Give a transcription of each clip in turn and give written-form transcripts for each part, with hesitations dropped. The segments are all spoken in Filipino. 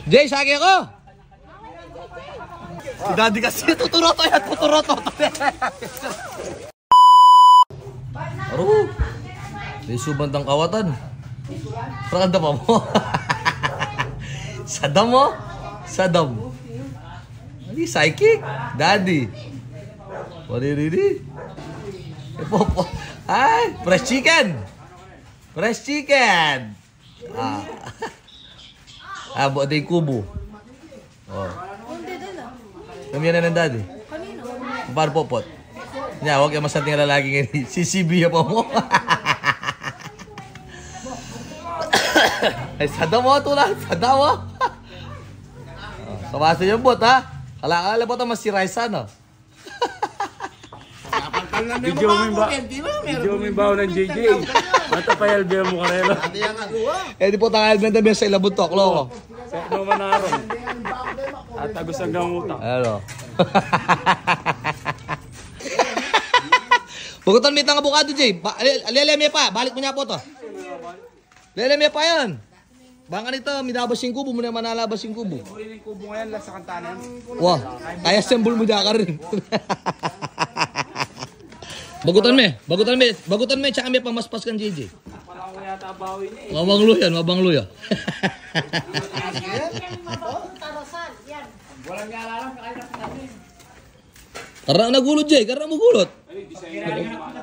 Jay, sagi ako! Si Daddy kasi, tuturoto yan, tuturoto. Aro, may subandang kawatan. Prakanda pa mo. Sadam mo? Sadam. Hindi, psychic. Daddy. Waliriri. Ay, fresh chicken. Fresh chicken. Buat din kubo. Oh. Hindi din ah. Kamiyan na ng daddy. Kanino? Paano popot? Nya, huwag yung masanting lalaki ngayon. Sisibiya pa mo. Ay, sada mo ito lang. Sada mo. Kamasa yung bot, ha? Kala-kala bot ang masiraysa, no? Video mo yung baho ng JJ. Mata pa yung Albion mo karelo. Eh, di po tangayal benda biya sa ilabot to, kloko. Sa Manaron. At agos hanggang utang. Ano? Bagutan mo itang abukado, Jay. Alileme pa. Balik mo niya po to. Alileme pa yan. Baka nito, midabas yung kubo. Muna manalabas yung kubo. Uri yung kubo ngayon, sa kantanan. Wah, kaya sembol mo dyan ka rin. Bagutan mo, tsaka may pamaspas kang JJ. Parang ko yata bawi niya eh. Mabanglo yan, mabanglo yan. Walang nga alam, kakain na natin. Karena nagulot, Jay, karena mo gulot.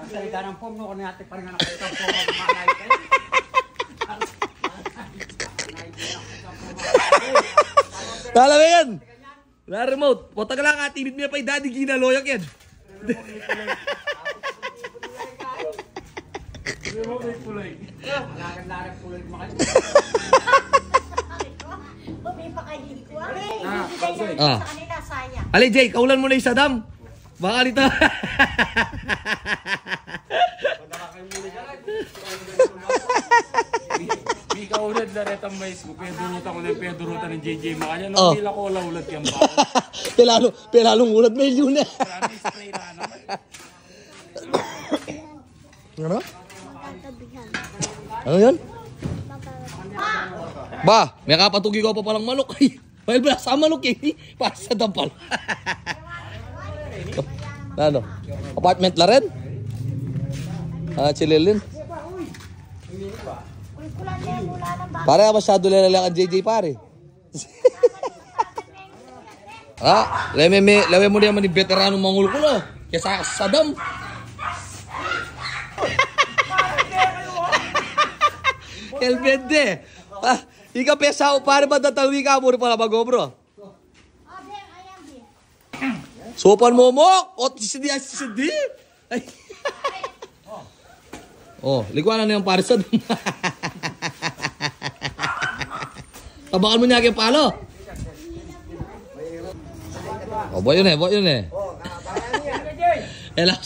Salita ng form, no? Kung natin parang nakakita ang form, kumakay kayo. Tala mo yan. Na remote. Punta ka lang ka, tinit niya pa yung daddy ginaloyak yan. Ali Jay, kaulan mo na yung Saddam. Baka dito. May kaulad na retang mais ko. Pedurutan ko na yung pedurutan ng JJ. Makanya nung hindi ko ulad yung baho. Pelalong ulat may yun eh. Maraming spray na naman. Ano? Ano yan? Ba, may kapatugi ko pa palang manok. Well, ba sa manok eh. Para sa dampal. Ano? Apartment la rin? Chililin. Pare, masyado lang ang JJ pare. Leme mo naman ni veterano mangul ko no. Kaya sa Saddam. Elbende. Ika pesa o pare ba tatawi ka mo pala bago bro? Sopan momok. O sidi. Ay. Oh, likuan na yung pare sa Saddam. Tabakan mo niya kay palo. Oh, boy yun eh. Elak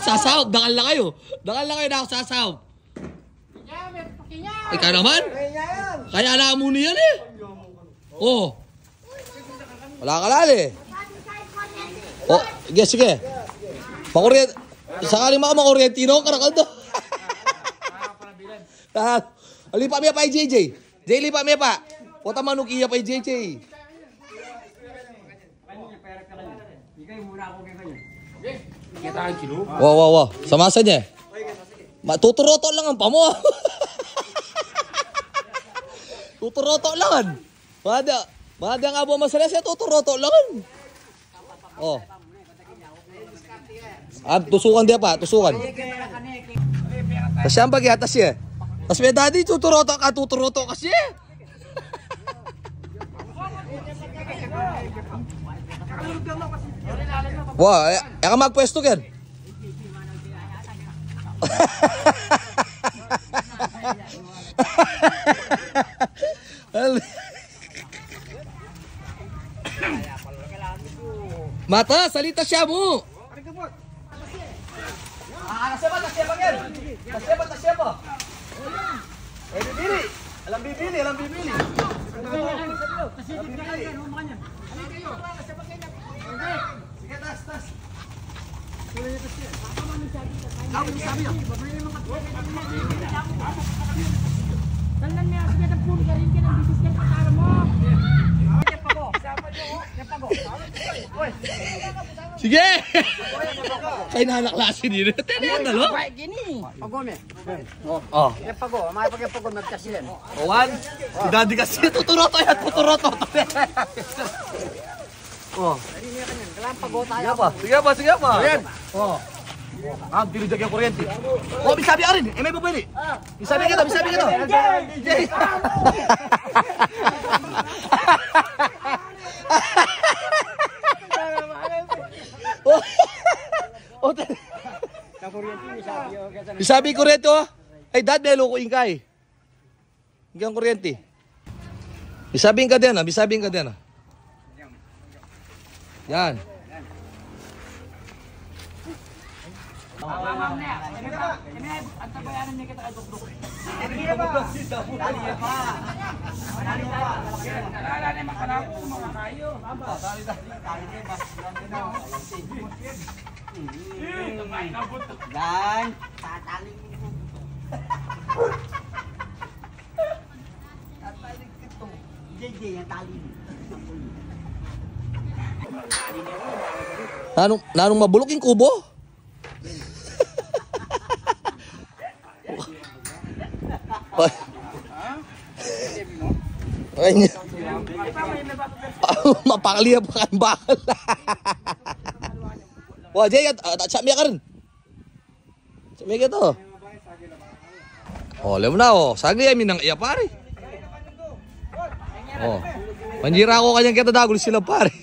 sasawb. Dakal na kayo na ako sasawb. Ikaw naman? Kaya alam mo niyan eh. Oh. Wala ka lali. Oh, sige. Makuryent. Sakaling makuryentino, karakal do. Lipa miya pa yung JJ. Jay, lipa miya pa. Puta manukiya pa yung JJ. Wow. Samasa niya. Tuturoto lang ang pamo. Tuturoto lang. Bada nga po masala siya, tuturoto lang. Oh. Tusukan dia pa, tusukan. Kasi ang bagyatas siya. Tapos may daddy, tuturoto kasi. Wow, ka magpwesto yan. Mata, salita siya mo. Siapa? Bibili. Alam bibili. Sige, tas. Tangan niya, sige na puli ka rin ka ng bisis ka para mo. Sige! Kay nanaklasin yun. Tene yan, dalo? Gini. Pagome. Oh. Yung pago. May pagpagom nagkasilan. One. Si Daddy kasi. Tuturoto yan. Tuturoto. Oh. Kailangan pago tayo. Sige pa. Sige pa. Ayan. Oh. Ah, tinidag yung kuryente. Oh, bisabi ka rin. May babili. Bisabi ka to. Jay! Oh, bisabi kuryente oh. Ay, dad, may lukuin ka eh. Hinggang kuryente. Bisabing ka din. Yan. Dan. Tatali. JJ yang tali. Nanong mabulok yung kubo? Ay, mapakaliya pa kang bakal. Wah, Jay, sakmiya ka rin. Sakmiya ka to. Oh, alam mo na, oh. Sagli ay minang iya, pare. Oh. Manjira ko kanyang kita dagol sila, pare.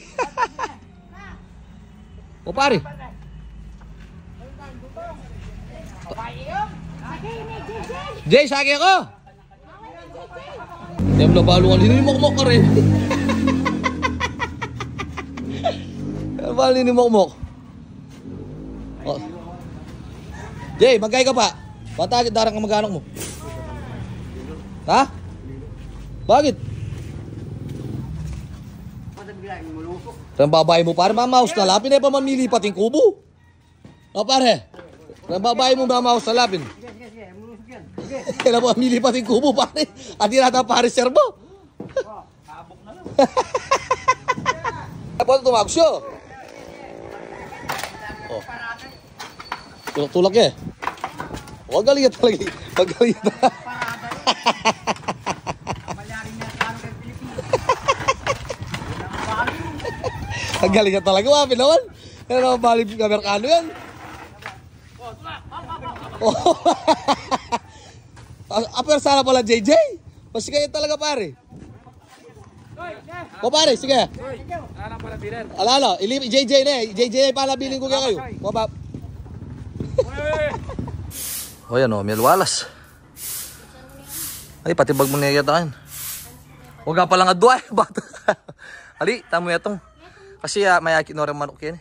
Oh, pare. Jay, sagi ako. Yan na balungan. Hinimok-mok ka rin. Yan ba hinimok-mok? Oh. Jay, magkay ka pa. Patagit darang ka mag-anak mo. Ha? Bakit? Ang babae mo pare, mamaus na lapin. Eh pa mamilipat yung kubo. O pare, ang babae mo mamaus na lapin. Kaya mo mamilipat yung kubo pare. At nata pare serbo. Kabok na lang. Apa ito tumagos yun? Oh. Tulak eh. Huwag galing talaga. Huwag galing talaga. Ang galing ka talaga, wapin naman. Yan naman balik ka Mercado yan. Oh, aper sana pala JJ. Mas kayo talaga pare. O pare, sige. Alala, JJ na eh. JJ na pala bilin ko kayo. Mabab. O yan o, Mielwalas. Ay, pati bag mo na yataan. Huwag ka palang adwa eh. Ali, tamo yatong. Kasi mayakit na rin manok yan.